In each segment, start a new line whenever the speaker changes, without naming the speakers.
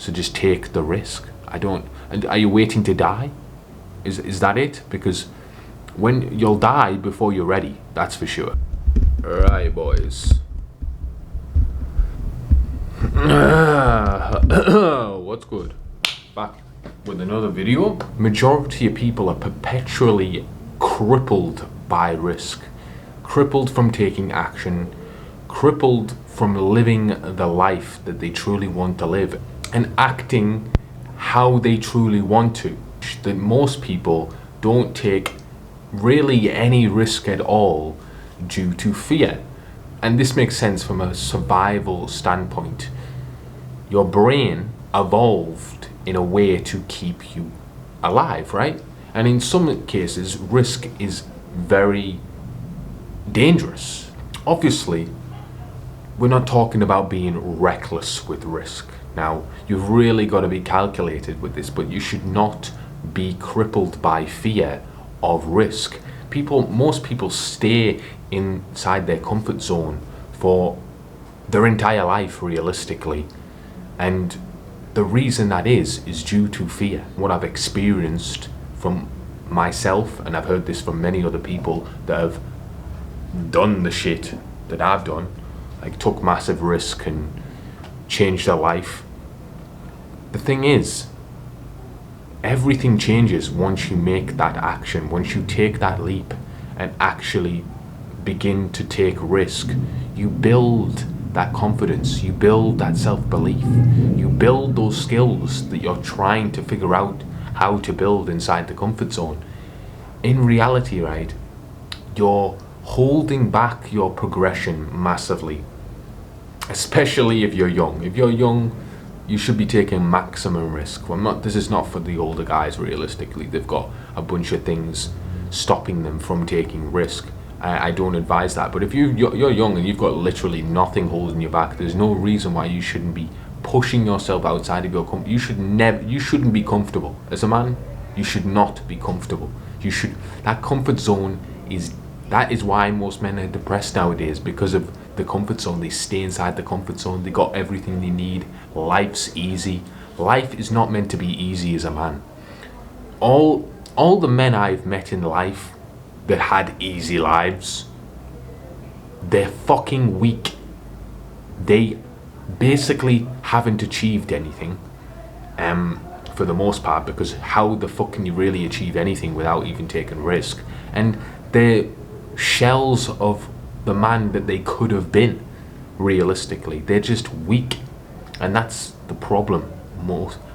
So just take the risk. And are you waiting to die? Is that it? Because when you'll die before you're ready, that's for sure. Right, boys. What's good? Back with another video. Majority of people are perpetually crippled by risk, crippled from taking action, crippled from living the life that they truly want to live and acting how they truly want to. That most people don't take really any risk at all due to fear. And this makes sense from a survival standpoint. Your brain evolved in a way to keep you alive, right? And in some cases, risk is very dangerous. Obviously, we're not talking about being reckless with risk. Now, you've really got to be calculated with this, but you should not be crippled by fear of risk. Most people stay inside their comfort zone for their entire life, realistically. And the reason that is due to fear. What I've experienced from myself, and I've heard this from many other people that have done the shit that I've done, like took massive risk and changed their life. The thing is, everything changes once you make that action, once you take that leap and actually begin to take risk. You build that confidence, you build that self-belief, you build those skills that you're trying to figure out how to build inside the comfort zone. In reality, right, you're holding back your progression massively, especially if you're young. If you're young, you should be taking maximum risk. This is not for the older guys, realistically. They've got a bunch of things stopping them from taking risk. I don't advise that. But if you're young and you've got literally nothing holding you back, there's no reason why you shouldn't be pushing yourself outside of your comfort. You shouldn't be comfortable. As a man, you should not be comfortable. That comfort zone that is why most men are depressed nowadays, because of the comfort zone. They stay inside the comfort zone. They got everything they need. Life's easy. Life is not meant to be easy as a man. All the men I've met in life that had easy lives, they're fucking weak. They basically haven't achieved anything, for the most part, because how the fuck can you really achieve anything without even taking risk? And they're shells of the man that they could have been, realistically. They're just weak. And that's the problem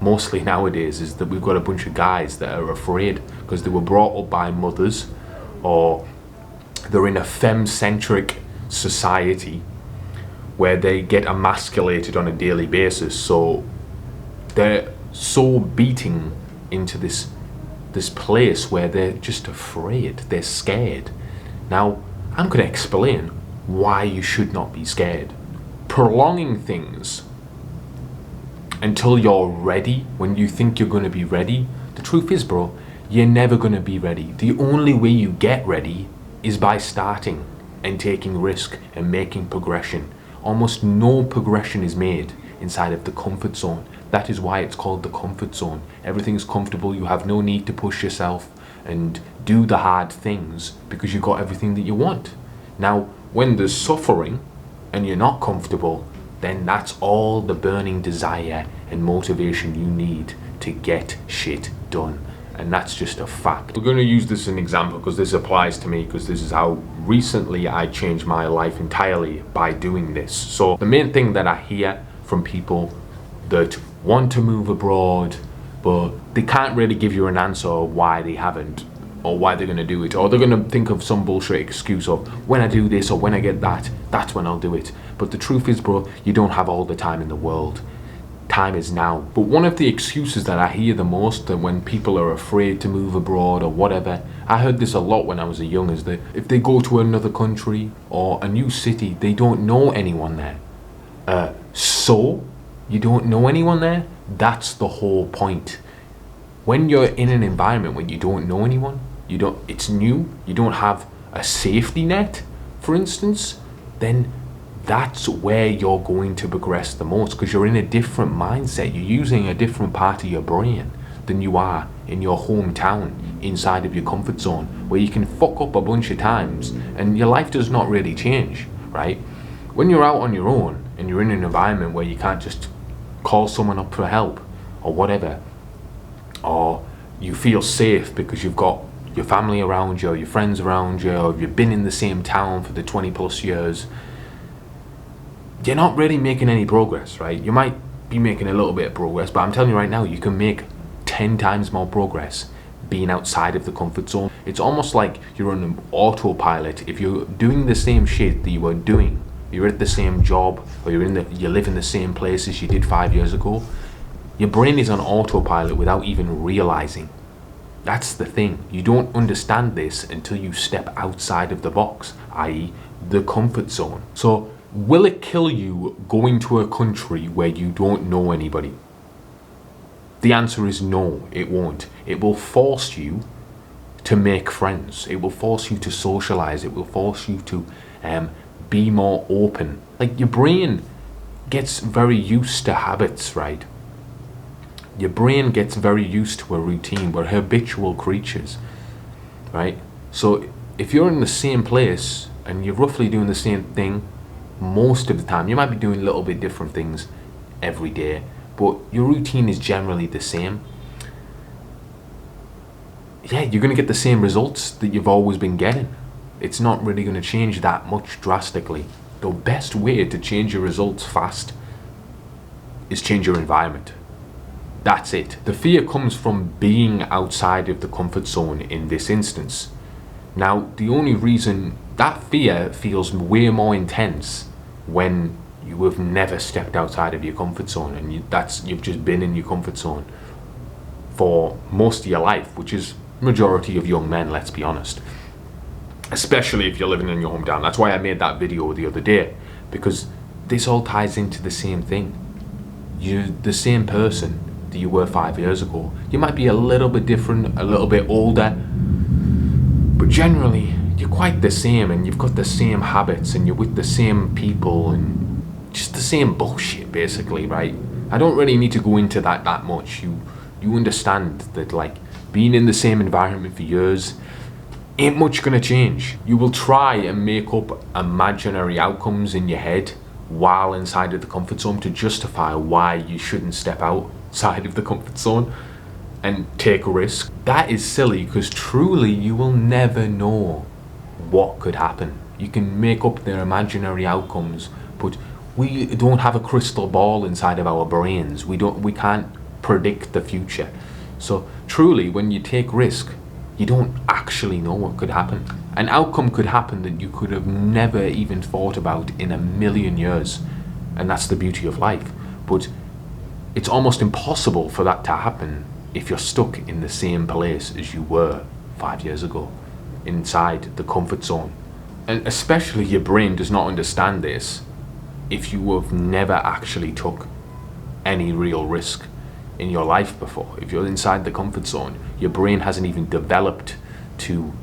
mostly nowadays, is that we've got a bunch of guys that are afraid because they were brought up by mothers, or they're in a femme-centric society where they get emasculated on a daily basis. So they're so beating into this place where they're just afraid. They're scared. Now, I'm going to explain why you should not be scared. Prolonging things until you're ready, when you think you're going to be ready, the truth is, bro, you're never going to be ready. The only way you get ready is by starting and taking risk and making progression. Almost no progression is made inside of the comfort zone. That is why it's called the comfort zone. Everything's comfortable. You have no need to push yourself and do the hard things because you've got everything that you want. Now, when there's suffering and you're not comfortable, then that's all the burning desire and motivation you need to get shit done. And that's just a fact. We're going to use this as an example because this applies to me, because this is how recently I changed my life entirely by doing this. So the main thing that I hear from people that want to move abroad, but they can't really give you an answer of why they haven't, or why they're going to do it, or they're going to think of some bullshit excuse of, when I do this or when I get that, that's when I'll do it. But the truth is, bro, you don't have all the time in the world. Time is now. But one of the excuses that I hear the most, that when people are afraid to move abroad or whatever, I heard this a lot when I was young, is that if they go to another country or a new city, they don't know anyone there. So you don't know anyone there? That's the whole point. When you're in an environment when you don't know anyone, it's new, you don't have a safety net, for instance, then that's where you're going to progress the most, because you're in a different mindset. You're using a different part of your brain than you are in your hometown, inside of your comfort zone, where you can fuck up a bunch of times and your life does not really change, right? When you're out on your own and you're in an environment where you can't just call someone up for help or whatever, or you feel safe because you've got your family around you, or your friends around you, or you've been in the same town for the 20 plus years, you're not really making any progress, right? You might be making a little bit of progress, but I'm telling you right now, you can make 10 times more progress being outside of the comfort zone. It's almost like you're on an autopilot. If you're doing the same shit that you were doing, you're at the same job, or you live in the same place as you did 5 years ago, your brain is on autopilot without even realizing. That's the thing. You don't understand this until you step outside of the box, i.e. the comfort zone. So, will it kill you going to a country where you don't know anybody? The answer is no, it won't. It will force you to make friends. It will force you to socialize. It will force you to be more open. Like, your brain gets very used to habits, right? Your brain gets very used to a routine. We're habitual creatures, right? So if you're in the same place and you're roughly doing the same thing most of the time, you might be doing a little bit different things every day, but your routine is generally the same. Yeah, you're going to get the same results that you've always been getting. It's not really going to change that much drastically. The best way to change your results fast is change your environment. That's it. The fear comes from being outside of the comfort zone in this instance. Now, the only reason that fear feels way more intense when you have never stepped outside of your comfort zone, and you've just been in your comfort zone for most of your life, which is majority of young men, let's be honest. Especially if you're living in your hometown. That's why I made that video the other day, because this all ties into the same thing. You're the same person that you were 5 years ago. You might be a little bit different, a little bit older, but generally you're quite the same, and you've got the same habits, and you're with the same people, and just the same bullshit basically, right? I don't really need to go into that much. You understand that, like, being in the same environment for years ain't much gonna change. You will try and make up imaginary outcomes in your head while inside of the comfort zone to justify why you shouldn't step outside of the comfort zone and take a risk. That is silly, because truly you will never know what could happen. You can make up their imaginary outcomes, but we don't have a crystal ball inside of our brains. We can't predict the future. So truly, when you take risk, you don't actually know what could happen. An outcome could happen that you could have never even thought about in a million years, and that's the beauty of life. But it's almost impossible for that to happen if you're stuck in the same place as you were 5 years ago, inside the comfort zone. And especially your brain does not understand this if you have never actually took any real risk in your life before. If you're inside the comfort zone, your brain hasn't even developed to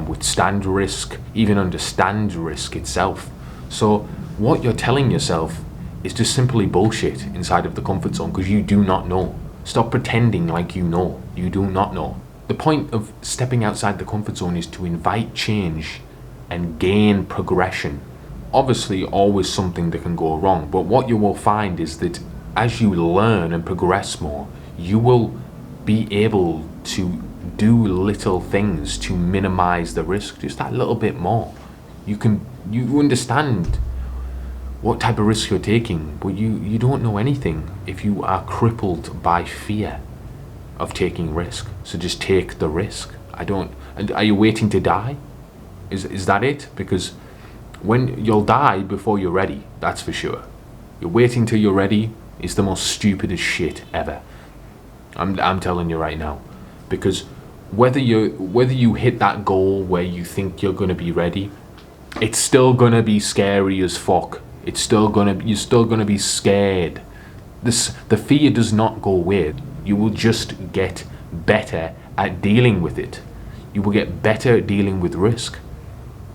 withstand risk, even understand risk itself. So what you're telling yourself is just simply bullshit inside of the comfort zone, because you do not know. Stop pretending like you know. You do not know. The point of stepping outside the comfort zone is to invite change and gain progression. Obviously, always something that can go wrong, but what you will find is that as you learn and progress more, you will be able to do little things to minimize the risk, just that little bit more. You understand what type of risk you're taking, but you don't know anything if you are crippled by fear of taking risk. So just take the risk. And are you waiting to die? Is that it? Because when you'll die before you're ready, that's for sure. You're waiting till you're ready is the most stupidest shit ever. I'm telling you right now, because whether you hit that goal where you think you're gonna be ready, it's still gonna be scary as fuck. You're still gonna be scared. The fear does not go away. You will just get better at dealing with it. You will get better at dealing with risk.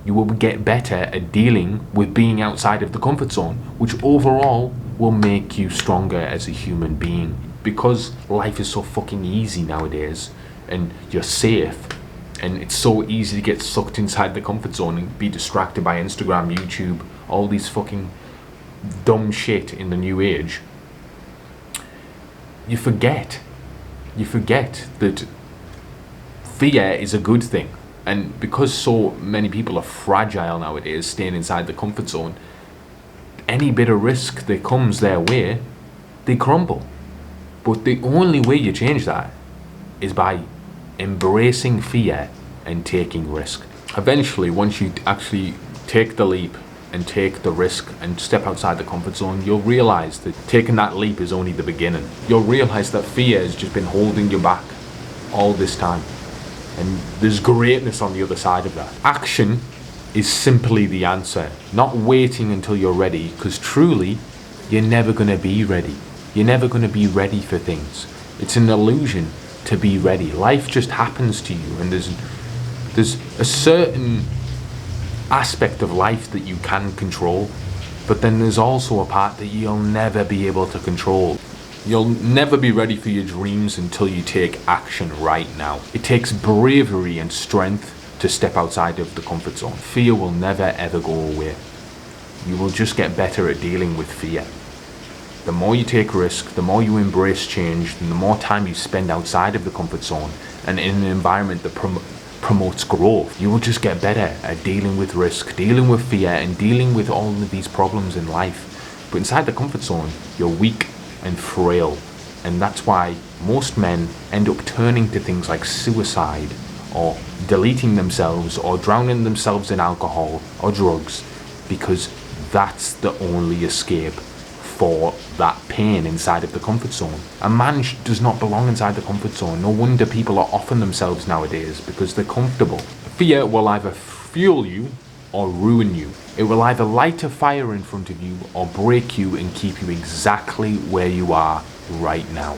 You will get better at dealing with being outside of the comfort zone, which overall will make you stronger as a human being. Because life is so fucking easy nowadays, and you're safe, and it's so easy to get sucked inside the comfort zone and be distracted by Instagram, YouTube, all these fucking dumb shit in the new age. You forget that fear is a good thing. And because so many people are fragile nowadays, staying inside the comfort zone, any bit of risk that comes their way, they crumble. But the only way you change that is by embracing fear and taking risk. Eventually, once you actually take the leap and take the risk and step outside the comfort zone, you'll realize that taking that leap is only the beginning. You'll realize that fear has just been holding you back all this time. And there's greatness on the other side of that. Action is simply the answer, not waiting until you're ready, because truly, you're never going to be ready. You're never going to be ready for things. It's an illusion to be ready. Life just happens to you, and there's a certain aspect of life that you can control, but then there's also a part that you'll never be able to control. You'll never be ready for your dreams until you take action right now. It takes bravery and strength to step outside of the comfort zone. Fear will never ever go away. You will just get better at dealing with fear. The more you take risk, the more you embrace change, and the more time you spend outside of the comfort zone and in an environment that promotes growth, you will just get better at dealing with risk, dealing with fear, and dealing with all of these problems in life. But inside the comfort zone, you're weak and frail, and that's why most men end up turning to things like suicide, or deleting themselves, or drowning themselves in alcohol or drugs, because that's the only escape for that pain inside of the comfort zone. A man does not belong inside the comfort zone. No wonder people are offing themselves nowadays, because they're comfortable. Fear will either fuel you or ruin you. It will either light a fire in front of you or break you and keep you exactly where you are right now.